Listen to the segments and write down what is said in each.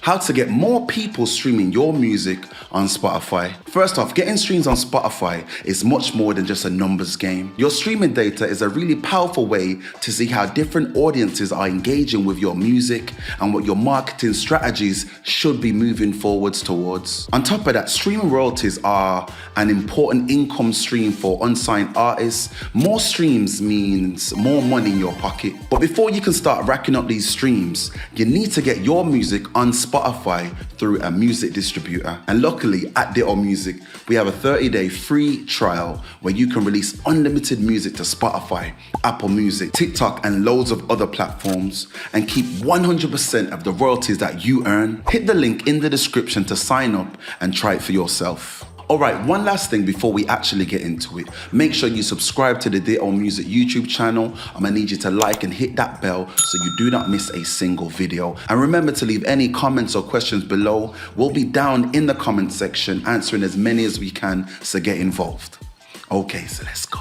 How to get more people streaming your music on Spotify. First off, getting streams on Spotify is much more than just a numbers game. Your streaming data is a really powerful way to see how different audiences are engaging with your music and what your marketing strategies should be moving forwards towards. On top of that, streaming royalties are an important income stream for unsigned artists. More streams means more money in your pocket. But before you can start racking up these streams, you need to get your music on Spotify through a music distributor. And luckily at Ditto Music, we have a 30-day free trial where you can release unlimited music to Spotify, Apple Music, TikTok, and loads of other platforms and keep 100% of the royalties that you earn. Hit the link in the description to sign up and try it for yourself. Alright, one last thing before we actually get into it. Make sure you subscribe to the Ditto Music YouTube channel. I'm gonna need you to like and hit that bell so you do not miss a single video. And remember to leave any comments or questions below. We'll be down in the comment section answering as many as we can, so get involved. Okay, so let's go.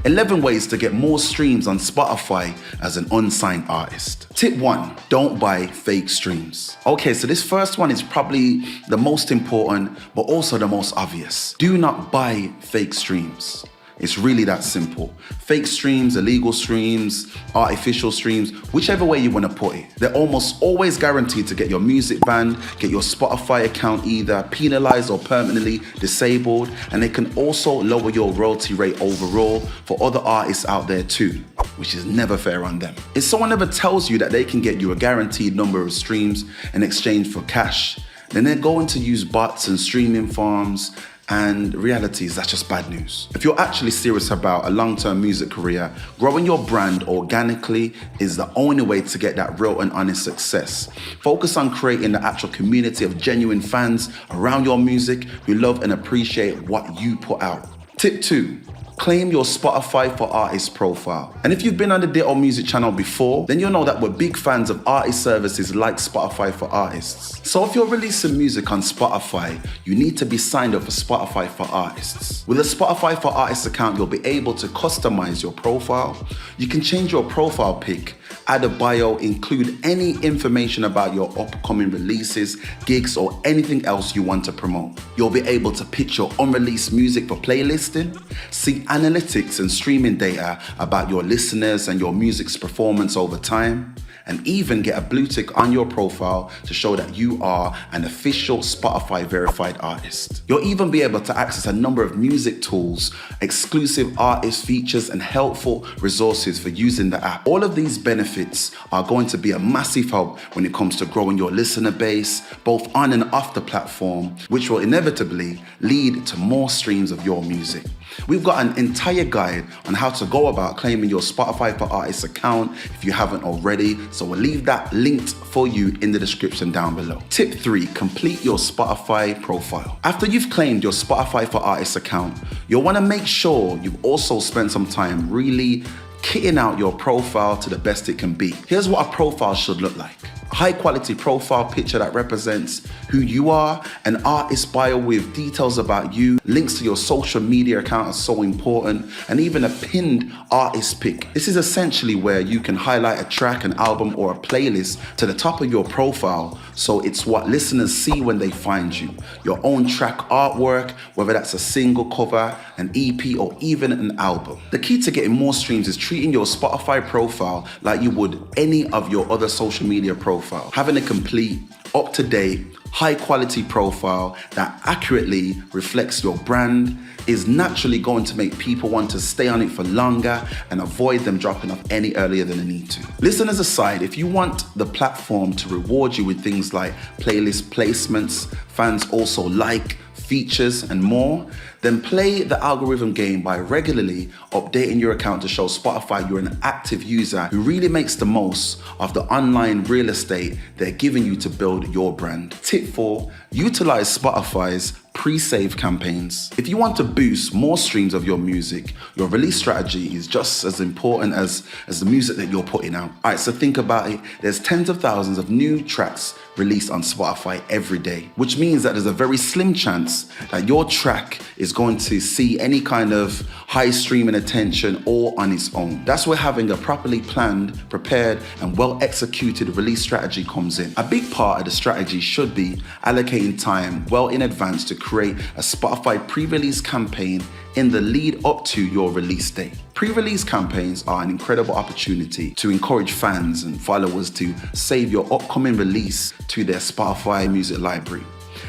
11 ways to get more streams on Spotify as an unsigned artist. Tip 1, don't buy fake streams. Okay, so this first one is probably the most important, but also the most obvious. Do not buy fake streams. It's really that simple. Fake streams, illegal streams, artificial streams, whichever way you want to put it. They're almost always guaranteed to get your music banned, get your Spotify account either penalized or permanently disabled, and they can also lower your royalty rate overall for other artists out there too, which is never fair on them. If someone ever tells you that they can get you a guaranteed number of streams in exchange for cash, then they're going to use bots and streaming farms, and reality is that's just bad news. If you're actually serious about a long-term music career, growing your brand organically is the only way to get that real and honest success. Focus on creating the actual community of genuine fans around your music who love and appreciate what you put out. Tip 2. Claim your Spotify for Artists profile. And if you've been on the Ditto Music channel before, then you'll know that we're big fans of artist services like Spotify for Artists. So if you're releasing music on Spotify, you need to be signed up for Spotify for Artists. With a Spotify for Artists account, you'll be able to customize your profile. You can change your profile pic, add a bio, include any information about your upcoming releases, gigs, or anything else you want to promote. You'll be able to pitch your unreleased music for playlisting, see analytics and streaming data about your listeners and your music's performance over time, and even get a blue tick on your profile to show that you are an official Spotify verified artist. You'll even be able to access a number of music tools, exclusive artist features, and helpful resources for using the app. All of these benefits are going to be a massive help when it comes to growing your listener base, both on and off the platform, which will inevitably lead to more streams of your music. We've got an entire guide on how to go about claiming your Spotify for Artists account if you haven't already, so we'll leave that linked for you in the description down below. Tip 3, complete your Spotify profile. After you've claimed your Spotify for Artists account, you'll want to make sure you've also spent some time really kitting out your profile to the best it can be. Here's what a profile should look like. High quality profile picture that represents who you are, an artist bio with details about you, links to your social media account are so important, and even a pinned artist pic. This is essentially where you can highlight a track, an album, or a playlist to the top of your profile, so it's what listeners see when they find you. Your own track artwork, whether that's a single cover, an EP, or even an album. The key to getting more streams is treating your Spotify profile like you would any of your other social media profiles. Having a complete, up-to-date, high-quality profile that accurately reflects your brand is naturally going to make people want to stay on it for longer and avoid them dropping off any earlier than they need to. Listeners aside, if you want the platform to reward you with things like playlist placements, fans also like, features, and more, then play the algorithm game by regularly updating your account to show Spotify you're an active user who really makes the most of the online real estate they're giving you to build your brand. Tip 4, utilize Spotify's pre-save campaigns. If you want to boost more streams of your music, your release strategy is just as important as the music that you're putting out. All right, so think about it. There's tens of thousands of new tracks released on Spotify every day, which means that there's a very slim chance that your track is going to see any kind of high streaming attention all on its own. That's where having a properly planned, prepared, and well executed release strategy comes in. A big part of the strategy should be allocating time well in advance to create a Spotify pre-release campaign in the lead up to your release date. Pre-release campaigns are an incredible opportunity to encourage fans and followers to save your upcoming release to their Spotify music library.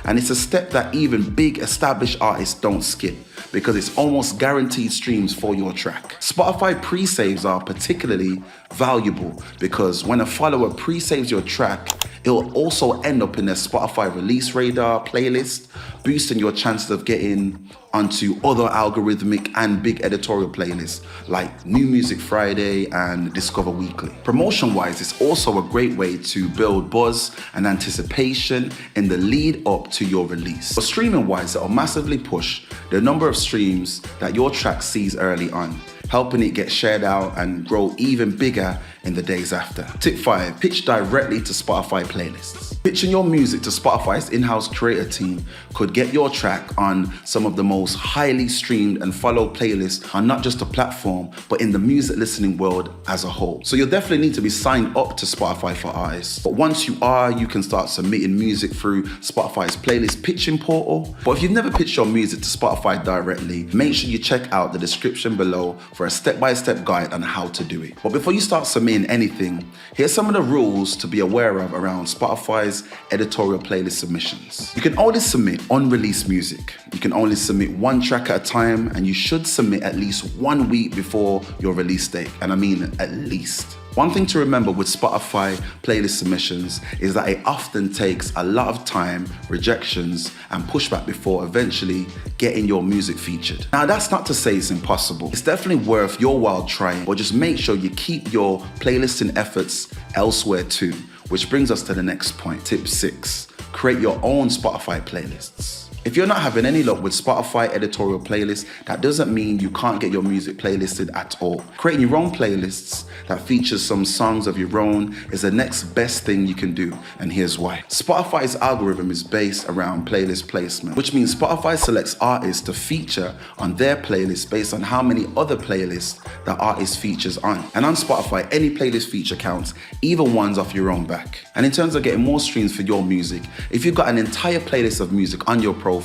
And it's a step that even big established artists don't skip because it's almost guaranteed streams for your track. Spotify pre-saves are particularly valuable because when a follower pre-saves your track, it will also end up in their Spotify release radar playlist, boosting your chances of getting onto other algorithmic and big editorial playlists like New Music Friday and Discover Weekly. Promotion-wise, it's also a great way to build buzz and anticipation in the lead up to your release. But streaming-wise, it'll massively push the number of streams that your track sees early on, helping it get shared out and grow even bigger in the days after. Tip 5, pitch directly to Spotify playlists. Pitching your music to Spotify's in-house creator team could get your track on some of the most highly streamed and followed playlists on not just the platform, but in the music listening world as a whole. So you'll definitely need to be signed up to Spotify for artists. But once you are, you can start submitting music through Spotify's playlist pitching portal. But if you've never pitched your music to Spotify directly, make sure you check out the description below for a step-by-step guide on how to do it. But before you start submitting anything, here's some of the rules to be aware of around Spotify's editorial playlist submissions. You can only submit unreleased music. You can only submit one track at a time, and you should submit at least 1 week before your release date. And I mean at least. One thing to remember with Spotify playlist submissions is that it often takes a lot of time, rejections, and pushback before eventually getting your music featured. Now, that's not to say it's impossible. It's definitely worth your while trying, but just make sure you keep your playlisting efforts elsewhere too. Which brings us to the next point, tip 6, create your own Spotify playlists. If you're not having any luck with Spotify editorial playlists, that doesn't mean you can't get your music playlisted at all. Creating your own playlists that features some songs of your own is the next best thing you can do, and here's why. Spotify's algorithm is based around playlist placement, which means Spotify selects artists to feature on their playlist based on how many other playlists that artist features on. And on Spotify, any playlist feature counts, even ones off your own back. And in terms of getting more streams for your music, if you've got an entire playlist of music on your profile,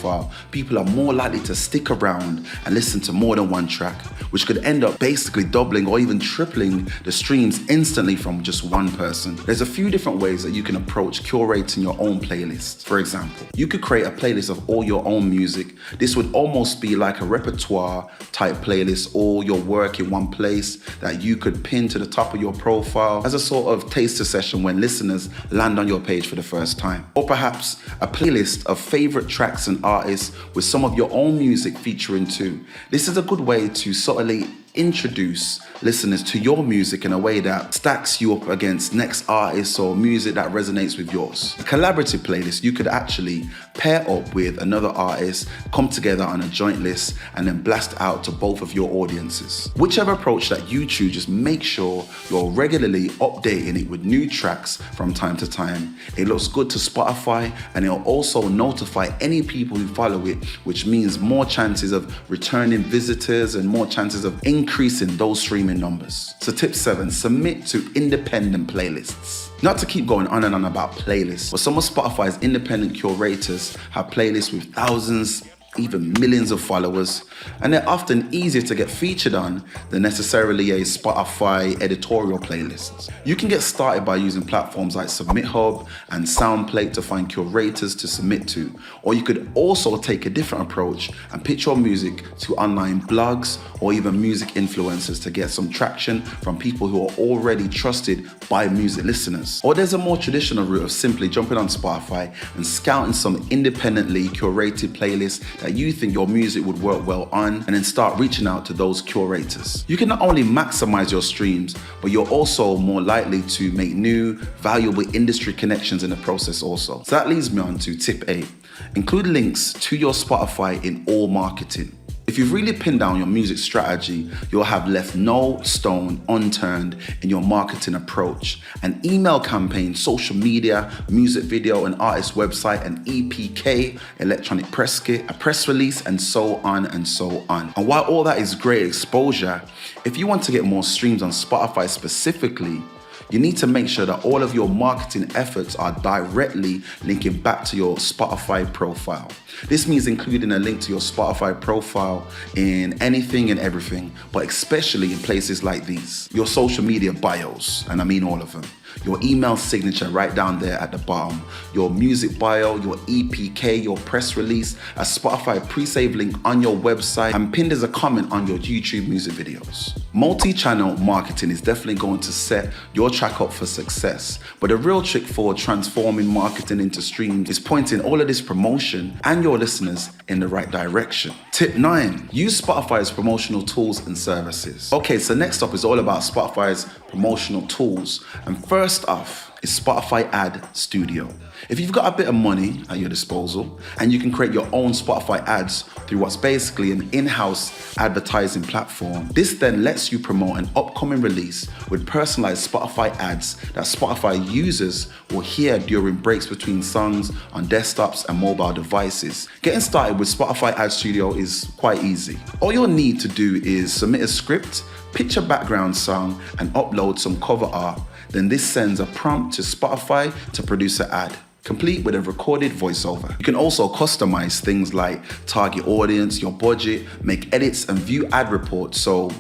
people are more likely to stick around and listen to more than one track, which could end up basically doubling or even tripling the streams instantly from just one person. There's a few different ways that you can approach curating your own playlist. For example, you could create a playlist of all your own music. This would almost be like a repertoire type playlist, all your work in one place that you could pin to the top of your profile as a sort of taster session when listeners land on your page for the first time. Or perhaps a playlist of favorite tracks and artists with some of your own music featuring too. This is a good way to subtly introduce listeners to your music in a way that stacks you up against next artists or music that resonates with yours. A collaborative playlist, you could actually pair up with another artist, come together on a joint list, and then blast out to both of your audiences. Whichever approach that you choose, just make sure you're regularly updating it with new tracks from time to time. It looks good to Spotify, and it'll also notify any people who follow it, which means more chances of returning visitors and more chances of increasing those streaming numbers. So tip 7, submit to independent playlists. Not to keep going on and on about playlists, but some of Spotify's independent curators have playlists with thousands, even millions of followers, and they're often easier to get featured on than necessarily a Spotify editorial playlist. You can get started by using platforms like Submit Hub and SoundPlate to find curators to submit to, or you could also take a different approach and pitch your music to online blogs or even music influencers to get some traction from people who are already trusted by music listeners. Or there's a more traditional route of simply jumping on Spotify and scouting some independently curated playlists that you think your music would work well on and then start reaching out to those curators. You can not only maximize your streams, but you're also more likely to make new, valuable industry connections in the process also. So that leads me on to tip 8. Include links to your Spotify in all marketing. If you've really pinned down your music strategy, you'll have left no stone unturned in your marketing approach. An email campaign, social media, music video, an artist website, an EPK, electronic press kit, a press release, and so on and so on. And while all that is great exposure, if you want to get more streams on Spotify specifically, you need to make sure that all of your marketing efforts are directly linking back to your Spotify profile. This means including a link to your Spotify profile in anything and everything, but especially in places like these. Your social media bios, and I mean all of them. Your email signature right down there at the bottom, your music bio, your EPK, your press release, a Spotify pre-save link on your website, and pinned as a comment on your YouTube music videos. Multi-channel marketing is definitely going to set your track up for success, but the real trick for transforming marketing into streams is pointing all of this promotion and your listeners in the right direction. Tip 9, use Spotify's promotional tools and services. Okay, so next up is all about Spotify's promotional tools, and first off is Spotify Ad Studio. If you've got a bit of money at your disposal and you can create your own Spotify ads through what's basically an in-house advertising platform, this then lets you promote an upcoming release with personalized Spotify ads that Spotify users will hear during breaks between songs on desktops and mobile devices. Getting started with Spotify Ad Studio is quite easy. All you'll need to do is submit a script, pitch a background song, and upload some cover art. Then this sends a prompt to Spotify to produce an ad, complete with a recorded voiceover. You can also customize things like target audience, your budget, make edits, and view ad reports, so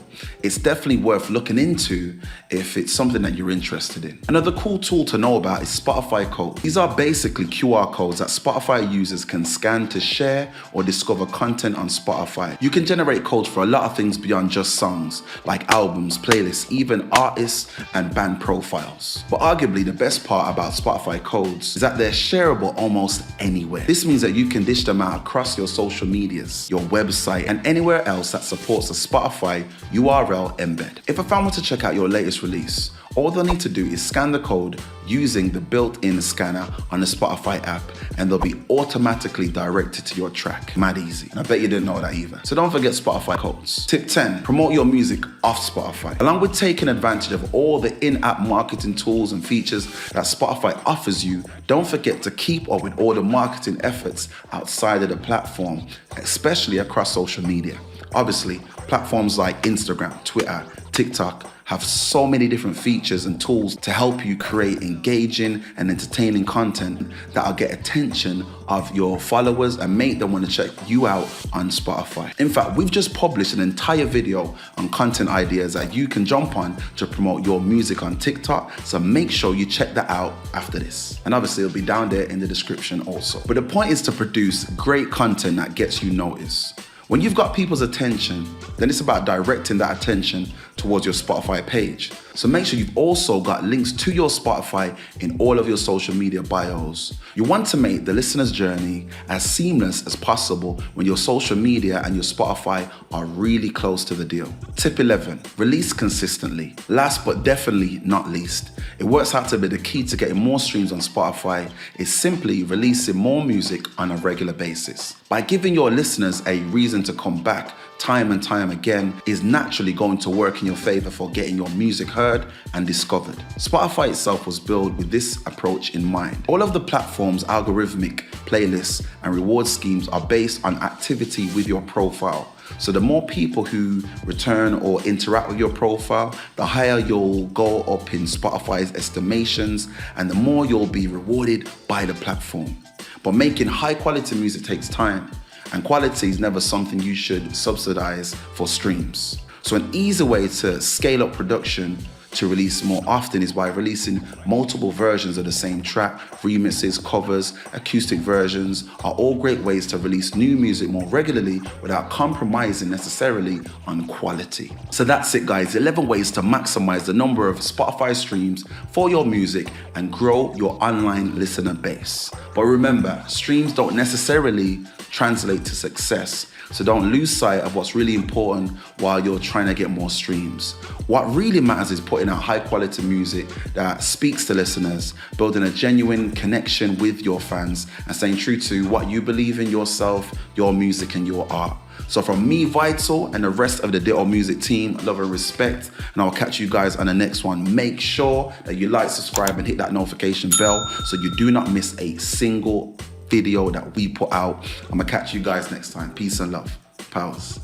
it's definitely worth looking into if it's something that you're interested in. Another cool tool to know about is Spotify codes. These are basically QR codes that Spotify users can scan to share or discover content on Spotify. You can generate codes for a lot of things beyond just songs, like albums, playlists, even artists and band profiles. But arguably the best part about Spotify codes is that they're shareable almost anywhere. This means that you can dish them out across your social medias, your website, and anywhere else that supports a Spotify URL embed. If a fan wants to check out your latest release, all they'll need to do is scan the code using the built-in scanner on the Spotify app, and they'll be automatically directed to your track. Mad easy. And I bet you didn't know that either. So don't forget Spotify codes. Tip 10, promote your music off Spotify. Along with taking advantage of all the in-app marketing tools and features that Spotify offers you, don't forget to keep up with all the marketing efforts outside of the platform, especially across social media. Obviously, platforms like Instagram, Twitter, TikTok have so many different features and tools to help you create engaging and entertaining content that'll get attention of your followers and make them want to check you out on Spotify. In fact, we've just published an entire video on content ideas that you can jump on to promote your music on TikTok, so make sure you check that out after this. And obviously it'll be down there in the description also. But the point is to produce great content that gets you noticed. When you've got people's attention, then it's about directing that attention towards your Spotify page. So make sure you've also got links to your Spotify in all of your social media bios. You want to make the listener's journey as seamless as possible when your social media and your Spotify are really close to the deal. Tip 11, release consistently. Last but definitely not least, it works out to be the key to getting more streams on Spotify is simply releasing more music on a regular basis. By giving your listeners a reason to come back time and time again is naturally going to work in your favor for getting your music heard and discovered. Spotify itself was built with this approach in mind. All of the platform's algorithmic playlists and reward schemes are based on activity with your profile. So the more people who return or interact with your profile, the higher you'll go up in Spotify's estimations and the more you'll be rewarded by the platform. But making high quality music takes time, and quality is never something you should subsidize for streams. So an easy way to scale up production to release more often is by releasing multiple versions of the same track. Remixes, covers, acoustic versions are all great ways to release new music more regularly without compromising necessarily on quality. So that's it guys, 11 ways to maximize the number of Spotify streams for your music and grow your online listener base. But remember, streams don't necessarily translate to success. So don't lose sight of what's really important while you're trying to get more streams. What really matters is putting out high quality music that speaks to listeners, building a genuine connection with your fans, and staying true to what you believe in yourself, your music, and your art. So from me, Vital, and the rest of the Ditto Music team, love and respect, and I'll catch you guys on the next one. Make sure that you like, subscribe, and hit that notification bell so you do not miss a single video that we put out. I'm gonna catch you guys next time. Peace and love. Pals.